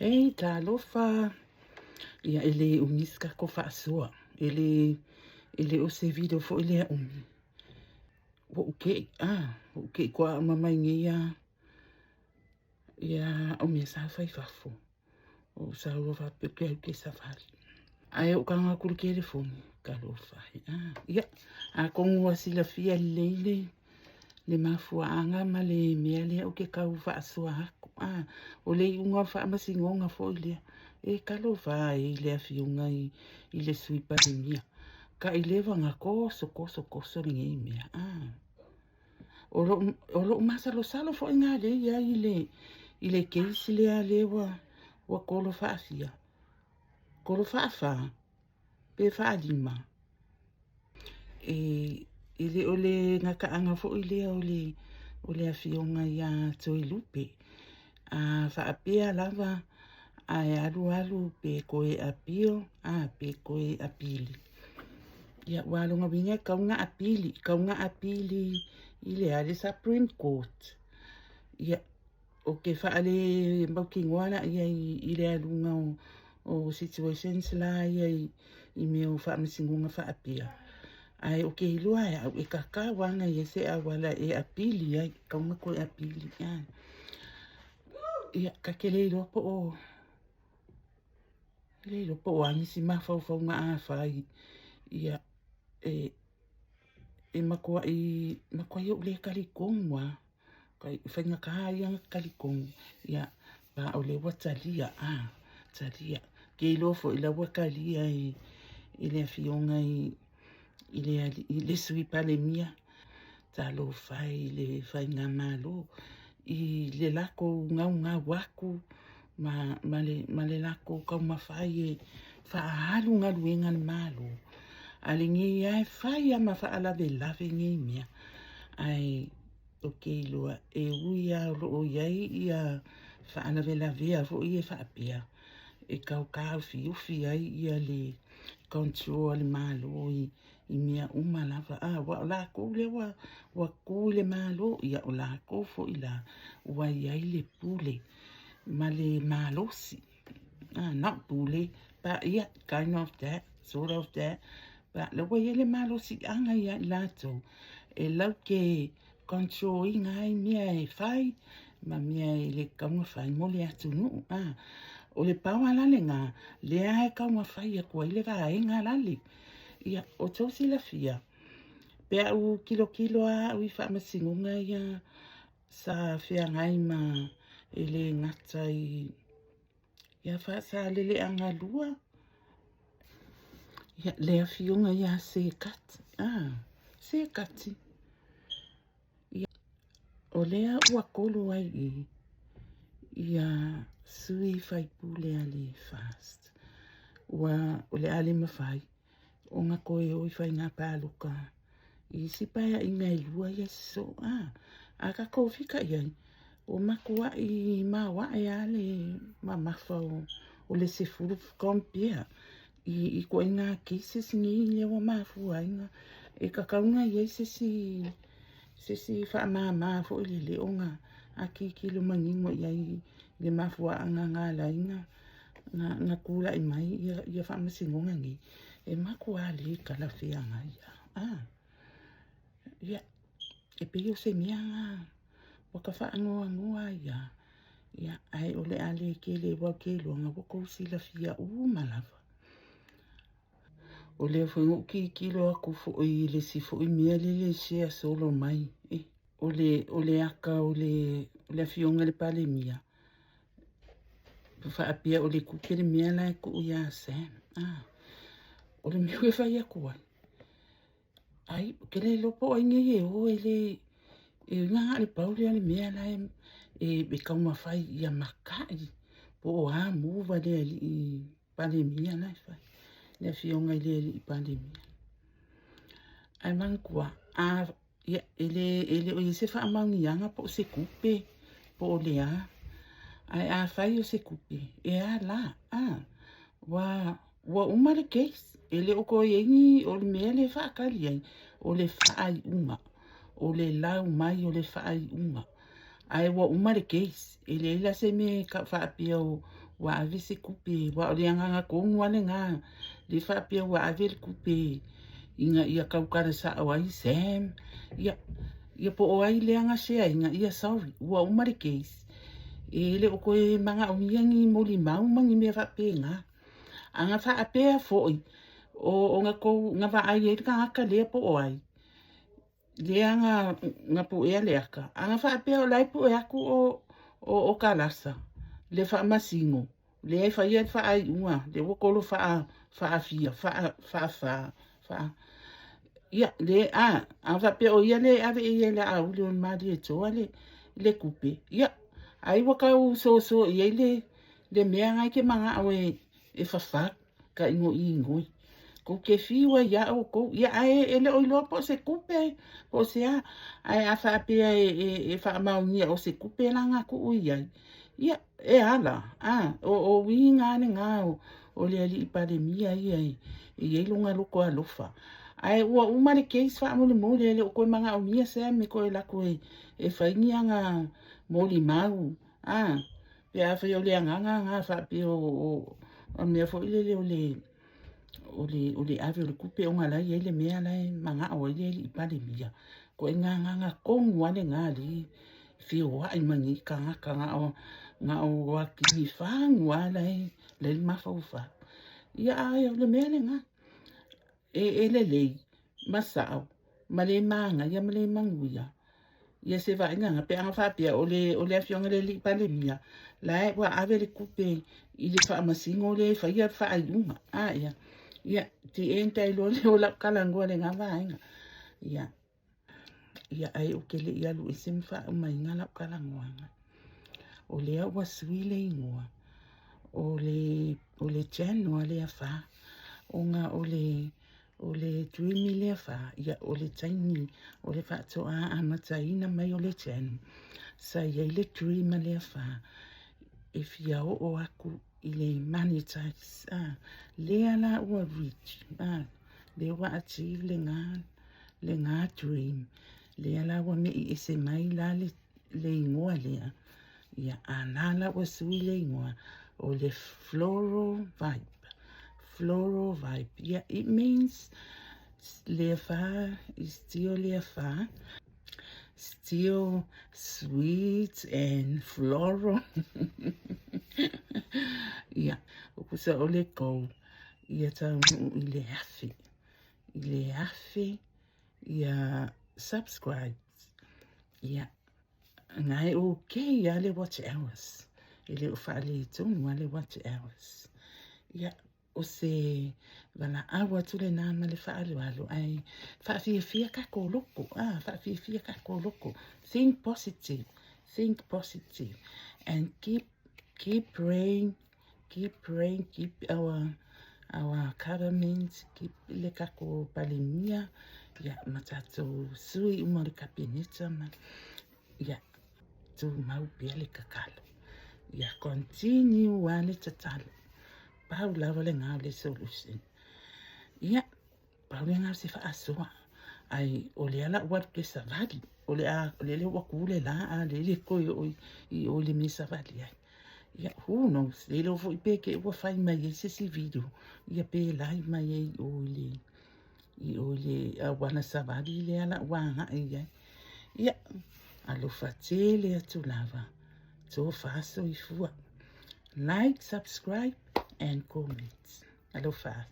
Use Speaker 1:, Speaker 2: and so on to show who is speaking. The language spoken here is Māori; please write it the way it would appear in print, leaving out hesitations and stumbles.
Speaker 1: Ei, talofa. Ia ele umiska ko faasua. Ele o se video fo ele umi. Wo uke kwa mama ngia ia o me sa fai fafo. O sa ro fa pe ke safari. Ai o kanga ku telefoni talofa. Ia a kongu asila fia leile. Le mafuanga ma le mea le o ke kau faasua hako. O le unga fa masingonga fo ile. E kalo va i le afiunga i le sui parimia. Ka i lewa ngā koso ni mea. O lo masalo salo fo ngā le ia i le keisi le a lewa wa kolo faafia. Kolo faafa. Pe faalima. Ile o le ngaka anga fo ile o le afiunga ia toi lupe. Faapea lava ai alu pe koe apio, pe koe apili. Ia walunga winga kaunga apili ile ale Supreme Court. Ia o ke faale mbauki ngwana ia ile alunga o situations la ia i meo faamasingunga faapea. Ai o ke ilua au e kaka wanga ia se awala e apili ai kaunga koe apili. Ia kakele lopo o le lopo o anisi mafau nga afai. Ia makua i o le kalikongwa. Kai whainga kahai anga kalikong. Ia pa o le watalia. Talia. Ke lofo i la wakalia i le afionga i le sui pale mia. Talo fai le whainga malo. I le lako ngau waku. Ma le lako kau mawhai whaahalu ngā luenga le malo. Ale ngi ai whai ama whaalawe lawe ngi mea. Ai o ke ilua e uia o iai ia whaalawe lawe ro i e whaapea. E kau ufi ai ia le control le malo i mea umalava. Wa lako le wa ku le malo ia o lako fo ila wa iai le pule. Ma le malosi. Not pule, but yeah, kind of that, sort of that. But le way le malosi anga ia lato. E lau ke control i ngai mea e whai, ma mea e le kaunga whai mo le atu nu. O le pawa lale ngā, le ae kaunga whai a kua i le wā e ngā lale. Ia, o tōsi la fia. Pea u kilo a ui whaamasingunga ia sa whia ngai ma e le ngata i ia whaasa lele anga lua. Ia le awhiunga ia se kati. Se kati. Ia o lea ua kolo ai ia sui whaipule ale fast. Ua o le ale mawhai. O ngā koe oi whai ngā pāluka. I sipaya i ngai lua ia so. A ka kōwhika iai. O makua i mawa e ale mamawhau o le se furu kompia. I koe ngā cases ngi lewa mafua inga. E kakaunga iai se si wha mama fo i le onga. A ki lo mangingo iai le mafua anga ngā lainga. Ngā kula i mai ia wha masingonga ngi. E makua le kalawhea ngai. Ia. E peo se mea ngā. Waka whaangoa ia. Ia ai o le ale ke le wau ke luanga wako sila fia malava. O le whangu ki lo aku fo i le si fo i mea le sea solo mai. O le aka o le fionga le pale mia. Whaapia o le kuke le mea lai ku ia Sam. O le miu e whai aku ai. Ai, ke le lopo ai nge o e ngā le pauri ale mea lai e kauma whai ia makai. Po o muwa le ali i pale mia lai whai. Le fionga i le ali i pale mia. Ai mangkua, ele o i se wha amangi anga po se kupe. Po o le a. Ai a whai o se kupe. E a la, wa umare case. Ele o ko yengi o le mea le whaakari ai. O le whaai unga. O le lau mai o le whaai unga. Ai wa umare case. Ele ila se me ka whaapia o wa ave se kupe wa o le anga kongu ale nga le whaapea wa ave le kupe inga ia kaukara sa awai Sam ia po o ai le anga sea inga ia sorry wa umare case le o koe manga o miangi moli mau mangi me whaapea nga anga whaapea foi o nga ko nga wa ai e ka aka le po o ai le anga nga po e le aka anga whaapea o lai po e aku o kalasa le wha masingo le ai wha ia wha ai unga le wakolo wha fia ia le a wha pe o ia le ave ia le au le mari e toa le kupe ia ai waka u so ia le mea ngai ke manga au e wha ka ingo I ngoi ko ke fiwa ia o ko ia ai ele o lo po se kupe po se ai a wha pe e wha maungia o se kupe langa ku ia ia e ala o winga ne nga o le ali pale mia ia e lunga loko alofa ai ua umare case fa mo le o ko manga o mia se me ko la ko e fainga nga moli mau pe a fa yo le nga fa pe o me fo le o le ave le kupe o ngala ye le mea lai manga o le pale mia ko nga ko ngwane nga li fi o ai mangi ka o nga o wa ki fang wala le mafaufa ia ai o le mele nga le masao male manga ia male manguia ia se va nga pe anga fa pia o le afionga le li pale mia la wa ave le kupe I le fa masingo le fa ia fa ayunga ia ti enta I lo le o la kalango le nga va ia ai o ke le ia lu isim fa mai nga la kalango o le wa swile ingoa o le channel le fa o nga o le dreamy le fa ia o le tiny o le fa to a mataina mai o le channel sa ia le dream le fa if ia o aku I le monetize le ala o reach le wa achieve le nga dream le ala wa me I se mai la le ingoa le ia anala wa suile ingoa o le floral vibe yeah it means lefa is still lefa still sweet and floral yeah ukusa ole ko ia ta ile afi ia subscribe yeah ngai okay ya le watch hours ile ufale tu wale watch hours ya o se vala awa tu le na male fa alu ai fa fia ka ko loko fa fia ka ko loko think positive and keep praying keep our government keep le ka ko palimia ya matato sui umari kapinita ma ya tu mau pele kakalo ya continue wale tatalo pau lava le ngau le solution ya pau le ngau se fa asua ai o le ala wat ke savali o le wakule la le ko o le mi savali ya who knows le lo fo peke o fai mai ese video ya pe live mai o le wana savali le ala wanga ya alo fatele atu lava so faso ifua like subscribe and comment alo fat